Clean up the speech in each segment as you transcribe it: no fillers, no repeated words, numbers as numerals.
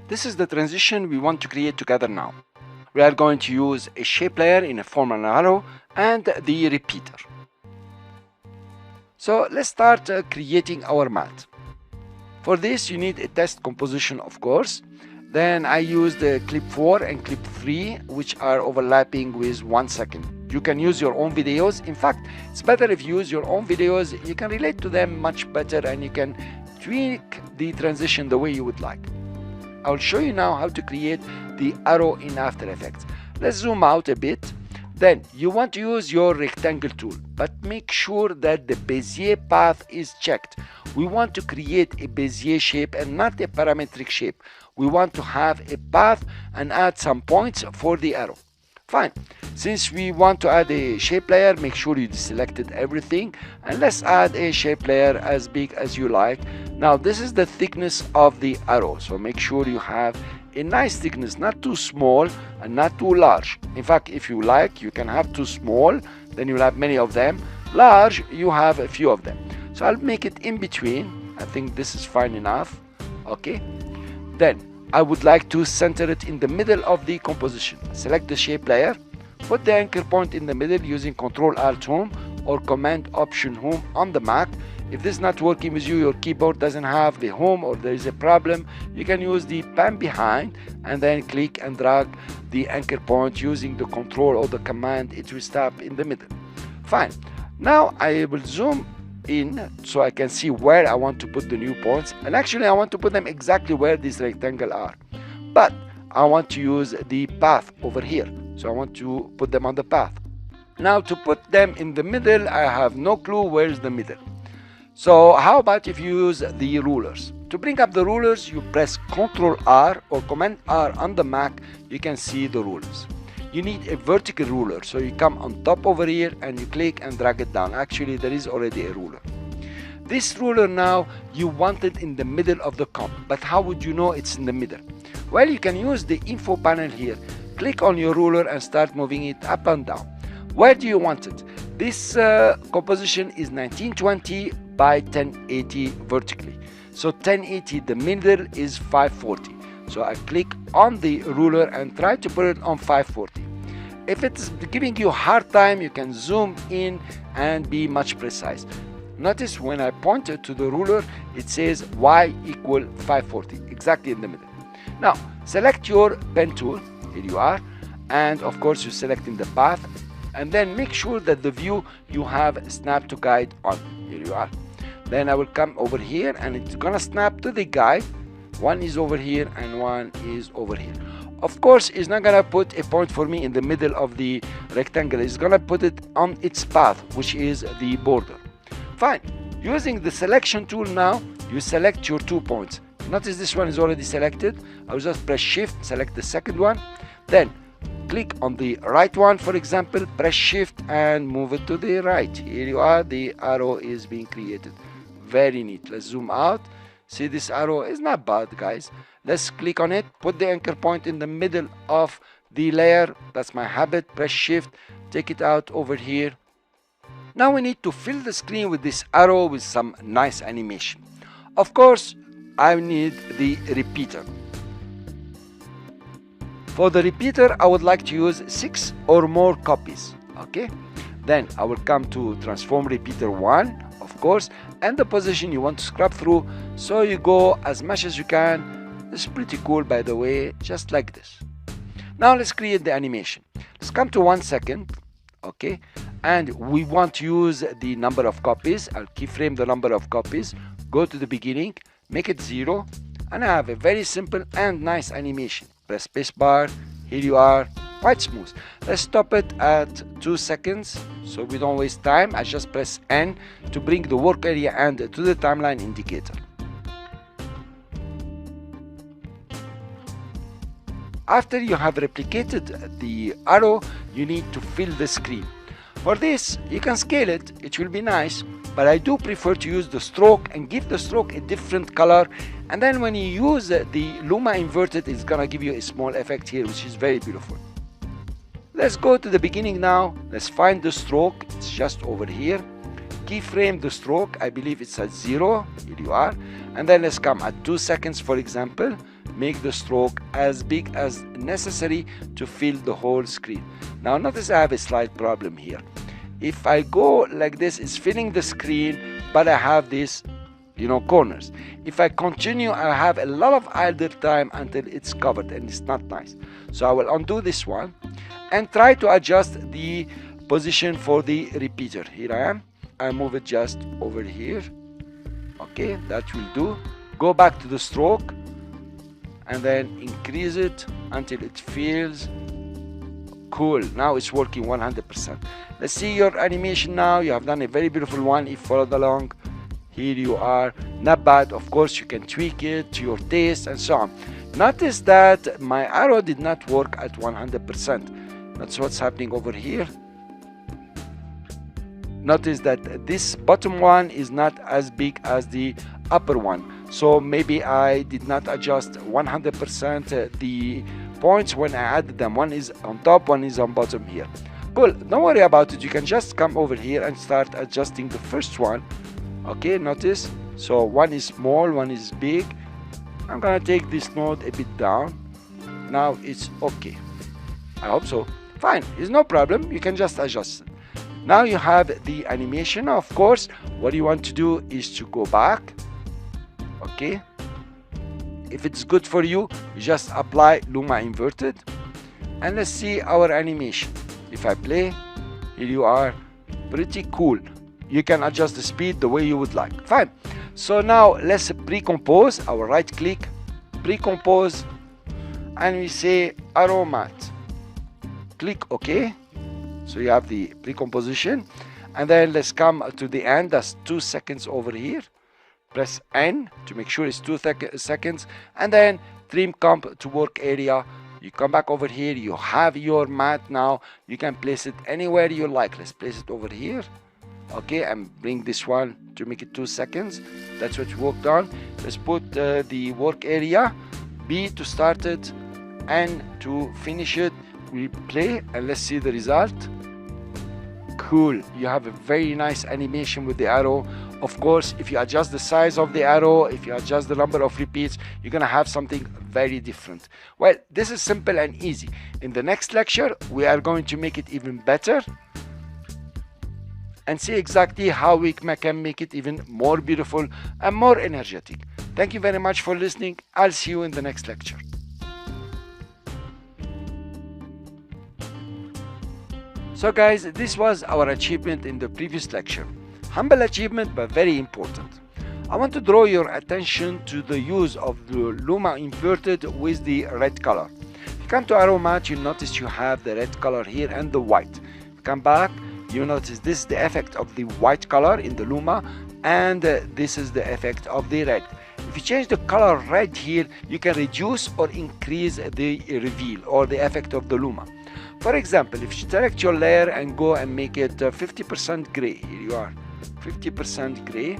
This is the transition we want to create together now. We are going to use a shape layer in a form of an arrow and the repeater. So let's start creating our mat. For this you need a test composition, of course. Then I used clip 4 and clip 3, which are overlapping with 1 second. You can use your own videos. In fact, it's better if you use your own videos. You can relate to them much better and you can tweak the transition the way you would like. I'll show you now how to create the arrow in After Effects. Let's zoom out a bit. Then you want to use your rectangle tool, but make sure that the Bezier path is checked. We want to create a Bezier shape and not a parametric shape. We want to have a path and add some points for the arrow. Fine. Since we want to add a shape layer, make sure you deselected everything, and let's add a shape layer as big as you like. Now this is the thickness of the arrow, so make sure you have a nice thickness, not too small and not too large. In fact, if you like, you can have too small, then you'll have many of them. Large, you have a few of them. So I'll make it in between. I think this is fine enough. Okay. Then I would like to center it in the middle of the composition. Select the shape layer, put the anchor point in the middle using Ctrl-Alt-Home or Command-Option-Home on the Mac. If this is not working with you, your keyboard doesn't have the home or there is a problem, you can use the pan behind and then click and drag the anchor point using the control or the command. It will stop in the middle. Fine. Now I will zoom in so I can see where I want to put the new points, and actually I want to put them exactly where these rectangles are, but I want to use the path over here, so I want to put them on the path. Now to put them in the middle, I have no clue where's the middle. So how about if you use the rulers? To bring up the rulers, you press Ctrl R or Command R on the Mac. You can see the rulers. You need a vertical ruler, so you come on top over here and you click and drag it down. Actually there is already a ruler. This ruler now you want it in the middle of the comp, but how would you know it's in the middle? Well, you can use the info panel here. Click on your ruler and start moving it up and down. Where do you want it? This composition is 1920 by 1080 vertically. So 1080, the middle is 540. So I click on the ruler and try to put it on 540. If it's giving you a hard time, you can zoom in and be much precise. Notice when I pointed to the ruler, it says y equal 540, exactly in the middle. Now select your pen tool, here you are, and of course you're selecting the path, and then make sure that the view you have snap to guide on, here you are. Then I will come over here and it's gonna snap to the guide. One is over here and one is over here. Of course it's not gonna put a point for me in the middle of the rectangle, it's gonna put it on its path, which is the border. Fine. Using the selection tool now, you select your 2 points. Notice this one is already selected. I will just press shift, select the second one, then click on the right one, for example, press shift and move it to the right. Here you are, the arrow is being created. Very neat. Let's zoom out. See, this arrow is not bad, guys. Let's click on it, put the anchor point in the middle of the layer. That's my habit. Press shift, take it out over here. Now we need to fill the screen with this arrow with some nice animation. Of course, I need the repeater. For the repeater, I would like to use 6 or more copies. Okay, then I will come to transform repeater 1, of course, and the position you want to scrub through, so you go as much as you can. It's pretty cool, by the way, just like this. Now let's create the animation. Let's come to 1 second. Okay, and we want to use the number of copies. I'll keyframe the number of copies, go to the beginning, make it 0, and I have a very simple and nice animation. Press spacebar, here you are, quite smooth. Let's stop it at 2 seconds so we don't waste time. I just press N to bring the work area and to the timeline indicator. After you have replicated the arrow, you need to fill the screen. For this, you can scale it, it will be nice, but I do prefer to use the stroke and give the stroke a different color, and then when you use the Luma inverted, it's gonna give you a small effect here, which is very beautiful. Let's go to the beginning now. Let's find the stroke, it's just over here. keyframe the stroke. I believe it's at 0. Here you are. And then let's come at 2 seconds, for example. Make the stroke as big as necessary to fill the whole screen. Now notice I have a slight problem here. If I go like this, it's filling the screen, but I have this, corners. If I continue, I have a lot of idle time until it's covered, and it's not nice. So I will undo this one and try to adjust the position for the repeater. Here I am. I move it just over here. Okay, that will do. Go back to the stroke and then increase it until it feels cool. Now it's working 100%. Let's see your animation now. You have done a very beautiful one. If you followed along, here you are. Not bad. Of course, you can tweak it to your taste and so on. Notice that my arrow did not work at 100%. That's what's happening over here. Notice that this bottom one is not as big as the upper one. So maybe I did not adjust 100% the points when I added them. One is on top, one is on bottom here. Cool, don't worry about it. You can just come over here and start adjusting the first one. Okay, notice. So one is small, one is big. I'm gonna take this node a bit down. Now it's okay. I hope so. Fine, it's no problem. You can just adjust it. Now you have the animation. Of course, what you want to do is to go back. Okay, if it's good for you, you just apply Luma inverted, and let's see our animation. If I play, here you are. Pretty cool. You can adjust the speed the way you would like. Fine. So now let's pre-compose. I will right click, pre-compose, and we say arrow matte. Click OK. So you have the pre-composition, and then let's come to the end. That's 2 seconds over here. Press N to make sure it's 2 seconds, and then trim comp to work area. You come back over here. You have your matte now. You can place it anywhere you like. Let's place it over here. Okay, and bring this one to make it 2 seconds. That's what we worked on. Let's put the work area, B to start it, N to finish it. We play and let's see the result. Cool. You have a very nice animation with the arrow. Of course, if you adjust the size of the arrow, if you adjust the number of repeats, you're gonna have something very different. Well, this is simple and easy. In the next lecture, we are going to make it even better and see exactly how we can make it even more beautiful and more energetic. Thank you very much for listening. I'll see you in the next lecture. So guys, this was our achievement in the previous lecture. Humble achievement, but very important. I want to draw your attention to the use of the Luma inverted with the red color. If you come to arrow matte, you notice you have the red color here and the white. If you come back, you notice this is the effect of the white color in the Luma, and this is the effect of the red. If you change the color red here, you can reduce or increase the reveal or the effect of the Luma. For example, if you select your layer and go and make it 50% gray, here you are, 50% gray.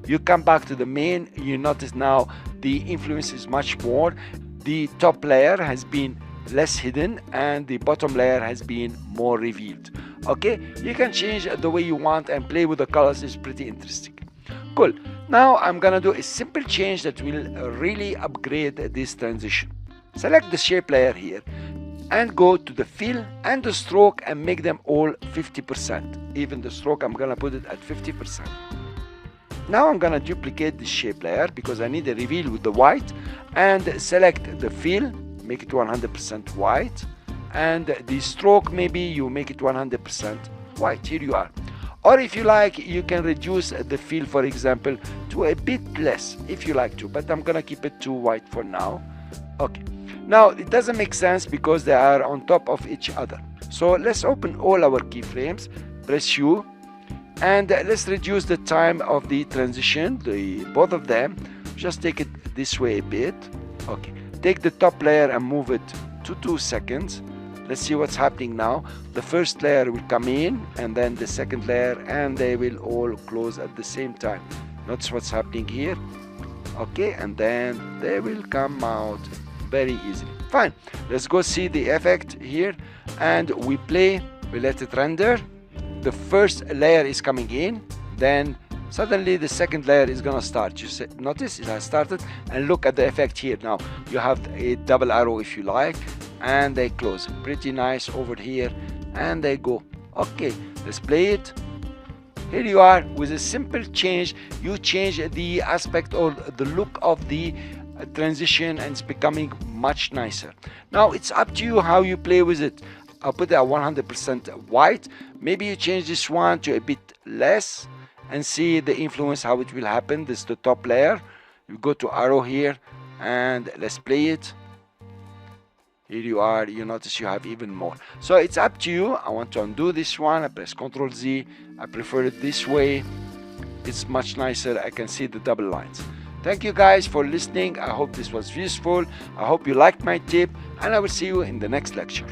You come back to the main, you notice now the influence is much more. The top layer has been less hidden and the bottom layer has been more revealed. Okay, you can change the way you want and play with the colors. Is pretty interesting. Cool. Now I'm gonna do a simple change that will really upgrade this transition. Select the shape layer here and go to the fill and the stroke and make them all 50%. Even the stroke, I'm gonna put it at 50%. Now I'm gonna duplicate the shape layer because I need a reveal with the white, and select the fill, make it 100% white, and the stroke, maybe you make it 100% white. Here you are. Or if you like, you can reduce the fill, for example, to a bit less if you like to, but I'm gonna keep it to white for now. Okay. Now it doesn't make sense because they are on top of each other. So let's open all our keyframes, press U, and let's reduce the time of the transition, both of them. Just take it this way a bit. Okay. Take the top layer and move it to 2 seconds. Let's see what's happening now. The first layer will come in and then the second layer, and they will all close at the same time. Notice what's happening here. Okay, and then they will come out very easily. Fine, let's go see the effect here, and we play, we let it render. The first layer is coming in, then suddenly the second layer is gonna start. You notice it has started, and look at the effect here. Now you have a double arrow if you like, and they close. Pretty nice over here, and they go. Okay, let's play it. Here you are. With a simple change, you change the aspect or the look of the transition, and it's becoming much nicer. Now it's up to you how you play with it. I'll put it at 100% white. Maybe you change this one to a bit less and see the influence, how it will happen. This is the top layer. You go to arrow here, and let's play it. Here you are. You notice you have even more. So it's up to you. I want to undo this one. I press Ctrl Z. I prefer it this way. It's much nicer. I can see the double lines. Thank you guys for listening. I hope this was useful. I hope you liked my tip, and I will see you in the next lecture.